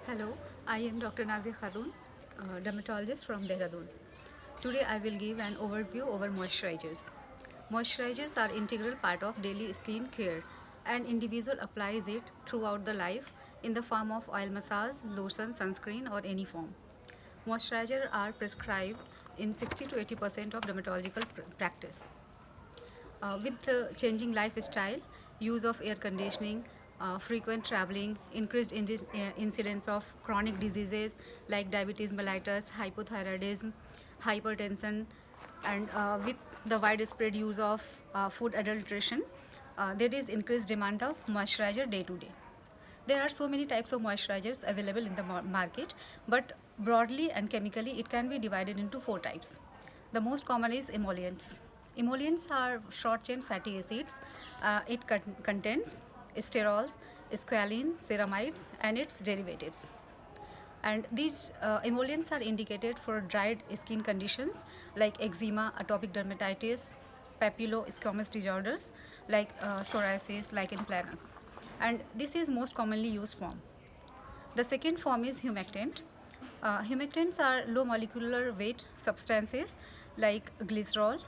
Hello, I am Dr. Nazia Khadoon, dermatologist from Dehradun. Today I will give an overview over moisturizers. Moisturizers are integral part of daily skin care and individual applies it throughout the life in the form of oil massage, lotion, sunscreen or any form. Moisturizers are prescribed in 60 to 80% of dermatological practice. With the changing lifestyle, use of air conditioning, frequent traveling, increased incidence of chronic diseases like diabetes mellitus, hypothyroidism, hypertension, and with the widespread use of food adulteration, there is increased demand of moisturizer day to day. There are so many types of moisturizers available in the market, but broadly and chemically it can be divided into four types. The most common is emollients. Emollients are short chain fatty acids. It contains sterols, squalene, ceramides, and its derivatives. And these emollients are indicated for dried skin conditions like eczema, atopic dermatitis, papillosquamous disorders like psoriasis, lichen planus. And this is most commonly used form. The second form is humectant. Humectants are low molecular weight substances like glycerol,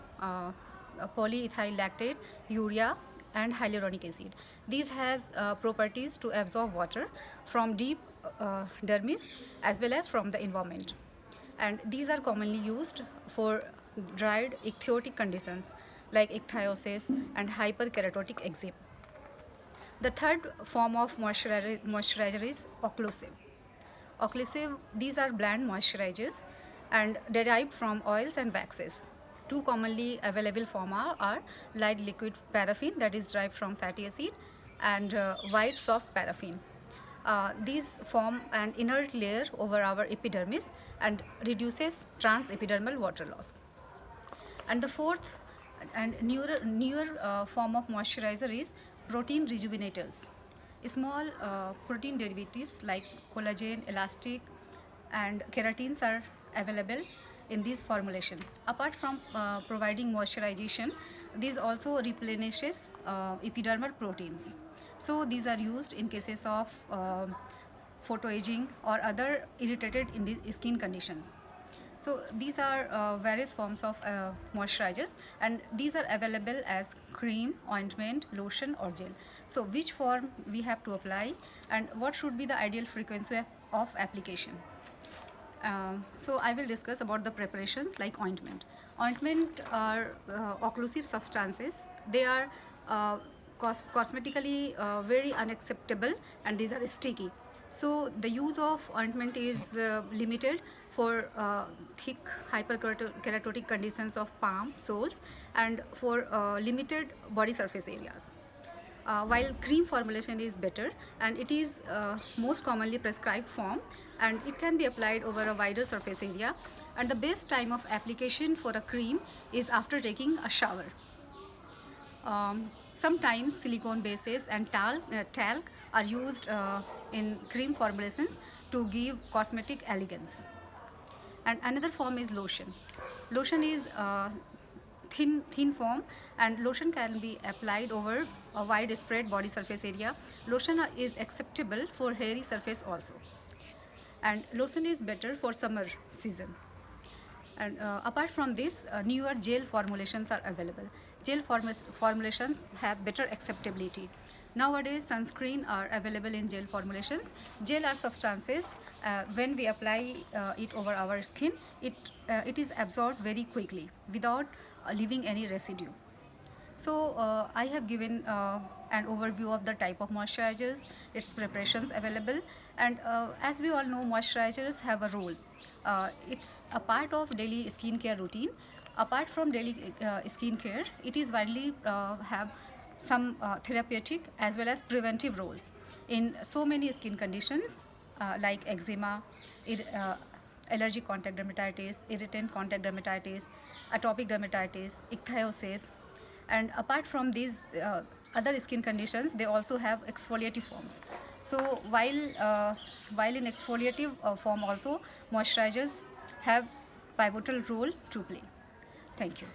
polyethyl lactate, urea, and hyaluronic acid. These has properties to absorb water from deep dermis as well as from the environment. And these are commonly used for dried ichthyotic conditions like ichthyosis and hyperkeratotic eczema. The third form of moisturizer is occlusive. Occlusive, these are bland moisturizers and derived from oils and waxes. Two commonly available forms are light liquid paraffin that is derived from fatty acid and white soft paraffin. These form an inert layer over our epidermis and reduces transepidermal water loss. And the fourth and newer form of moisturizer is protein rejuvenators. Small protein derivatives like collagen, elastic, and keratins are available in these formulations. Apart from providing moisturization, these also replenishes epidermal proteins. So these are used in cases of photoaging or other irritated skin conditions. So these are various forms of moisturizers, and these are available as cream, ointment, lotion or gel. So which form we have to apply and what should be the ideal frequency of application. So I will discuss about the preparations like ointment. Ointment are occlusive substances. They are cosmetically very unacceptable and these are sticky. So the use of ointment is limited for thick hyperkeratotic conditions of palm, soles and for limited body surface areas. While cream formulation is better and it is most commonly prescribed form and it can be applied over a wider surface area, and the best time of application for a cream is after taking a shower. Sometimes silicone bases and talc are used in cream formulations to give cosmetic elegance. And another form is lotion. Lotion is thin form and lotion can be applied over a widespread body surface area. Lotion is acceptable for hairy surface also. And lotion is better for summer season. And apart from this, newer gel formulations are available. Gel formulations have better acceptability. Nowadays, sunscreen are available in gel formulations. Gel are substances, when we apply it over our skin, it is absorbed very quickly without leaving any residue. So I have given an overview of the type of moisturizers, its preparations available, and as we all know, moisturizers have a role. It's a part of daily skincare routine. Apart from daily skincare, it is widely have some therapeutic as well as preventive roles in so many skin conditions like eczema, allergic contact dermatitis, irritant contact dermatitis, atopic dermatitis, ichthyosis, and apart from these other skin conditions, they also have exfoliative forms. So while in exfoliative form also, moisturizers have pivotal role to play. Thank you.